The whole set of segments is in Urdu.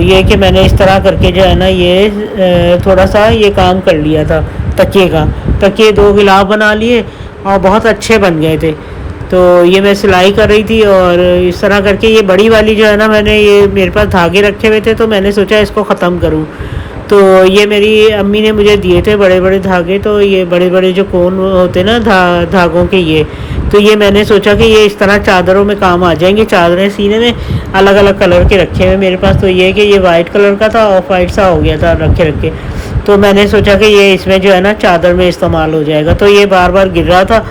یہ کہ میں نے اس طرح کر کے جو ہے نا یہ تھوڑا سا یہ کام کر لیا تھا تکیے کا. تکیے 2 غلاف بنا لیے اور بہت اچھے بن گئے تھے. تو یہ میں سلائی کر رہی تھی اور اس طرح کر کے یہ بڑی والی جو ہے نا میں نے یہ میرے پاس دھاگے رکھے ہوئے تھے تو میں نے سوچا اس کو ختم کروں. تو یہ میری امی نے مجھے دیے تھے بڑے بڑے دھاگے. تو یہ بڑے بڑے جو کون ہوتے نا دھاگوں کے تو یہ میں نے سوچا کہ یہ اس طرح چادروں میں کام آ جائیں گے. چادریں سینے میں الگ الگ کلر کے رکھے ہوئے میرے پاس. تو یہ کہ یہ وائٹ کلر کا تھا آف وائٹ سا ہو گیا تھا رکھے. تو میں نے سوچا کہ یہ اس میں جو ہے نا چادر میں استعمال ہو جائے گا. تو یہ بار بار گر رہا تھا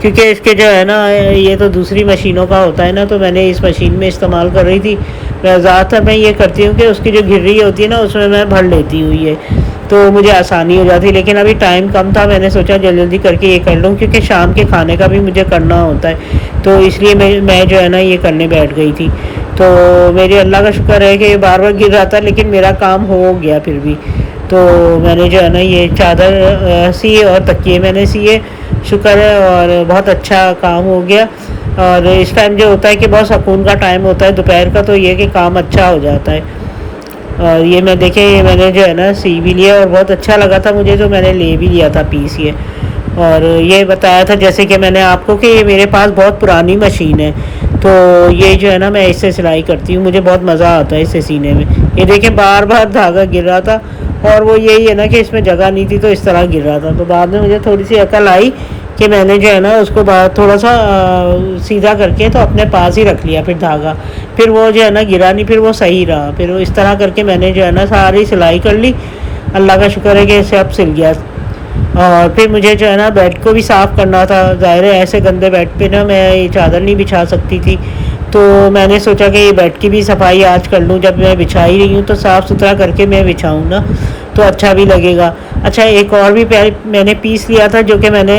کیونکہ اس کے جو ہے نا یہ تو دوسری مشینوں کا ہوتا ہے نا. تو میں نے اس مشین میں استعمال کر رہی تھی. زیادہ تر میں یہ کرتی ہوں کہ اس کی جو گر رہی ہوتی ہے نا اس میں بھر لیتی ہوں یہ, تو مجھے آسانی ہو جاتی. لیکن ابھی ٹائم کم تھا, میں نے سوچا جلدی کر کے یہ کر لوں کیونکہ شام کے کھانے کا بھی مجھے کرنا ہوتا ہے. تو اس لیے میں جو ہے نا یہ کرنے بیٹھ گئی تھی. تو میرے اللہ کا شکر ہے کہ یہ بار بار گر رہا تھا لیکن میرا کام ہو گیا پھر بھی. تو میں نے جو ہے نا یہ چادر سیے اور تکیے میں نے سیے, شکر ہے, اور بہت اچھا کام ہو گیا. اور اس ٹائم جو ہوتا ہے کہ بہت سکون کا ٹائم ہوتا ہے دوپہر کا, تو یہ کہ کام اچھا ہو جاتا ہے. اور یہ میں دیکھیں یہ میں نے جو ہے نا سی بھی لیا اور بہت اچھا لگا تھا مجھے, تو میں نے لے بھی لیا تھا پیس یہ. اور یہ بتایا تھا جیسے کہ میں نے آپ کو کہ یہ میرے پاس بہت پرانی مشین ہے. تو یہ جو ہے نا میں اس سے سلائی کرتی ہوں, مجھے بہت مزہ آتا ہے اس سے سینے میں. یہ دیکھیں بار بار دھاگا گر رہا تھا اور وہ یہی ہے نا کہ اس میں جگہ نہیں تھی تو اس طرح گر رہا تھا. تو بعد میں مجھے تھوڑی سی عقل آئی کہ میں نے جو ہے نا اس کو تھوڑا سا سیدھا کر کے تو اپنے پاس ہی رکھ لیا پھر دھاگا. پھر وہ جو ہے نا گرا نہیں, پھر وہ صحیح رہا. پھر اس طرح کر کے میں نے جو ہے نا ساری سلائی کر لی. اللہ کا شکر ہے کہ اسے اب سل گیا. اور پھر مجھے جو ہے نا بیڈ کو بھی صاف کرنا تھا. ظاہر ہے ایسے گندے بیڈ پہ نا میں یہ چادر نہیں بچھا سکتی تھی. تو میں نے سوچا کہ یہ بیڈ کی بھی صفائی آج کر لوں. جب میں بچھا ہی رہی ہوں تو صاف ستھرا کر کے میں بچھاؤں نا تو اچھا بھی لگے گا. اچھا ایک اور بھی میں نے پیس لیا تھا جو کہ میں نے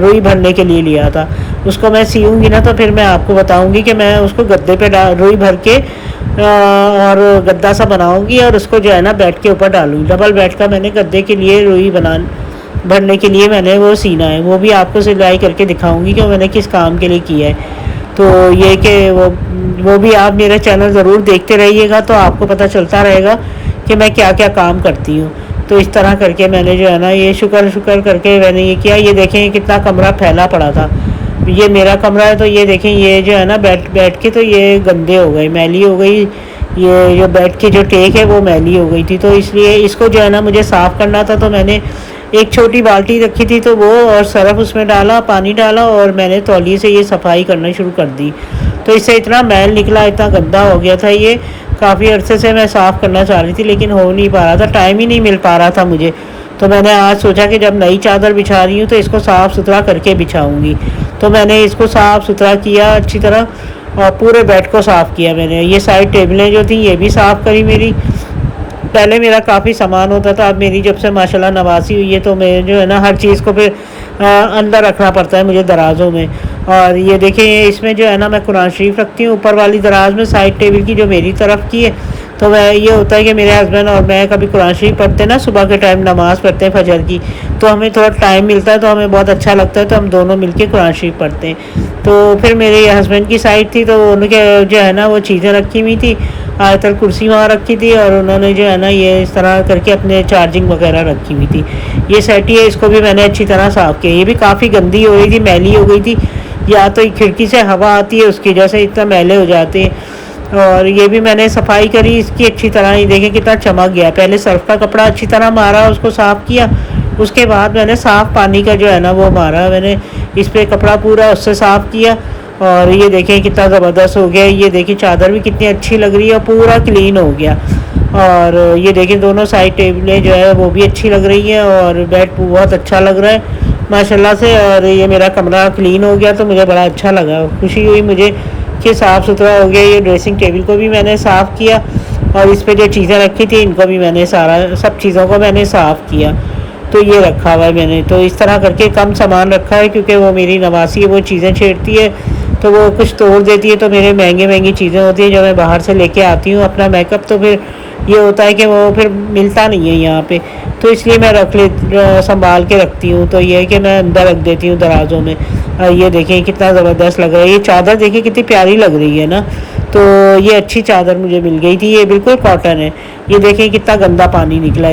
روئی بھرنے کے لیے لیا تھا. اس کو میں سیوں گی نا تو پھر میں آپ کو بتاؤں گی کہ میں اس کو گدے پہ روئی بھر کے اور گدا سا بناؤں گی اور اس کو جو ہے نا بیڈ کے اوپر ڈالوں گی. ڈبل بیڈ کا میں نے گدے کے لیے روئی بھرنے کے لیے میں نے وہ سینا ہے. وہ بھی آپ کو سلائی کر کے دکھاؤں گی کہ میں نے کس کام کے لیے کیا ہے. تو یہ کہ وہ بھی آپ میرا چینل ضرور دیکھتے رہیے گا تو آپ کو پتہ چلتا رہے گا کہ میں کیا کیا کام کرتی ہوں. تو اس طرح کر کے میں نے جو ہے نا یہ شکر کر کے میں نے یہ کیا. یہ دیکھیں کتنا کمرہ پھیلا پڑا تھا. یہ میرا کمرہ ہے تو یہ دیکھیں یہ جو ہے نا بیٹھ کے تو یہ گندے ہو گئے, میلی ہو گئی. یہ جو بیڈ کی جو ٹیک ہے وہ میلی ہو گئی تھی. تو اس لیے اس کو جو ہے نا مجھے صاف کرنا تھا. تو میں نے ایک چھوٹی بالٹی رکھی تھی تو وہ اور سرف اس میں ڈالا, پانی ڈالا اور میں نے تولیے سے یہ صفائی کرنا شروع کر دی. تو اس سے اتنا میل نکلا, اتنا گندا ہو گیا تھا. یہ کافی عرصے سے میں صاف کرنا چاہ رہی تھی لیکن ہو نہیں پا رہا تھا, ٹائم ہی نہیں مل پا رہا تھا مجھے. تو میں نے آج سوچا کہ جب نئی چادر بچھا رہی ہوں تو اس کو صاف ستھرا کر کے بچھاؤں گی. تو میں نے اس کو صاف ستھرا کیا اچھی طرح اور پورے بیڈ کو صاف کیا. میں نے یہ سائڈ ٹیبلیں جو تھیں یہ بھی صاف کری میری. پہلے میرا کافی سامان ہوتا تھا, اب میری جب سے ماشاءاللہ نواسی ہوئی ہے تو میں جو ہے نا ہر چیز کو پھر اندر رکھنا پڑتا ہے مجھے درازوں میں. اور یہ دیکھیں اس میں جو ہے نا میں قرآن شریف رکھتی ہوں اوپر والی دراز میں, سائڈ ٹیبل کی جو میری طرف کی ہے. تو یہ ہوتا ہے کہ میرے ہسبینڈ اور میں کبھی قرآن شریف پڑھتے ہیں نا, صبح کے ٹائم نماز پڑھتے ہیں فجر کی, تو ہمیں تھوڑا ٹائم ملتا ہے تو ہمیں بہت اچھا لگتا ہے تو ہم دونوں مل کے قرآن شریف پڑھتے ہیں. تو پھر میرے ہسبینڈ کی سائڈ تھی تو ان کے جو ہے نا وہ چیزیں رکھی ہوئی تھی, آیت الکرسی وہاں رکھی تھی اور انہوں نے جو ہے نا یہ اس طرح کر کے اپنے چارجنگ وغیرہ رکھی ہوئی تھی. یہ سیٹی ہے, اس کو بھی میں نے اچھی طرح صاف کیا. یہ بھی کافی گندی ہو رہی تھی, میلی ہو گئی تھی. یا تو کھڑکی سے ہوا آتی ہے اس کی وجہ سے اتنا میلے ہو جاتے ہیں. اور یہ بھی میں نے صفائی کری اس کی اچھی طرح. ہی دیکھیں کتنا چمک گیا. پہلے سرف کا کپڑا اچھی طرح مارا, اس کو صاف کیا, اس کے بعد میں نے صاف پانی کا جو ہے نا وہ مارا, میں نے اس پہ کپڑا پورا اس سے صاف کیا. اور یہ دیکھیں کتنا زبردست ہو گیا. یہ دیکھیں چادر بھی کتنی اچھی لگ رہی ہے اور پورا کلین ہو گیا. اور یہ دیکھیں دونوں سائڈ ٹیبلیں جو ہے وہ بھی اچھی لگ رہی ہیں اور بیڈ بہت اچھا لگ رہا ہے ماشاءاللہ سے. اور یہ میرا کمرہ کلین ہو گیا تو مجھے بڑا اچھا لگا, خوشی ہوئی مجھے کہ صاف ستھرا ہو گیا. یہ ڈریسنگ ٹیبل کو بھی میں نے صاف کیا اور اس پہ جو چیزیں رکھی تھیں ان کو بھی میں نے سب چیزوں کو میں نے صاف کیا. تو یہ رکھا ہوا ہے میں نے. تو اس طرح کر کے کم سامان رکھا ہے کیونکہ وہ میری نواسی ہے, وہ چیزیں چھیڑتی ہے تو وہ کچھ توڑ دیتی ہے. تو میرے مہنگی چیزیں ہوتی ہیں جو میں باہر سے لے کے آتی ہوں اپنا میک اپ, تو پھر یہ ہوتا ہے کہ وہ پھر ملتا نہیں ہے یہاں پہ, تو اس لیے میں سنبھال کے رکھتی ہوں. تو یہ ہے کہ میں اندر رکھ دیتی ہوں درازوں میں. یہ دیکھیں کتنا زبردست لگ رہا ہے. یہ چادر دیکھیں کتنی پیاری لگ رہی ہے نا. تو یہ اچھی چادر مجھے مل گئی تھی، یہ بالکل کاٹن ہے، یہ دیکھیں کتنا گندا پانی نکلا ہے۔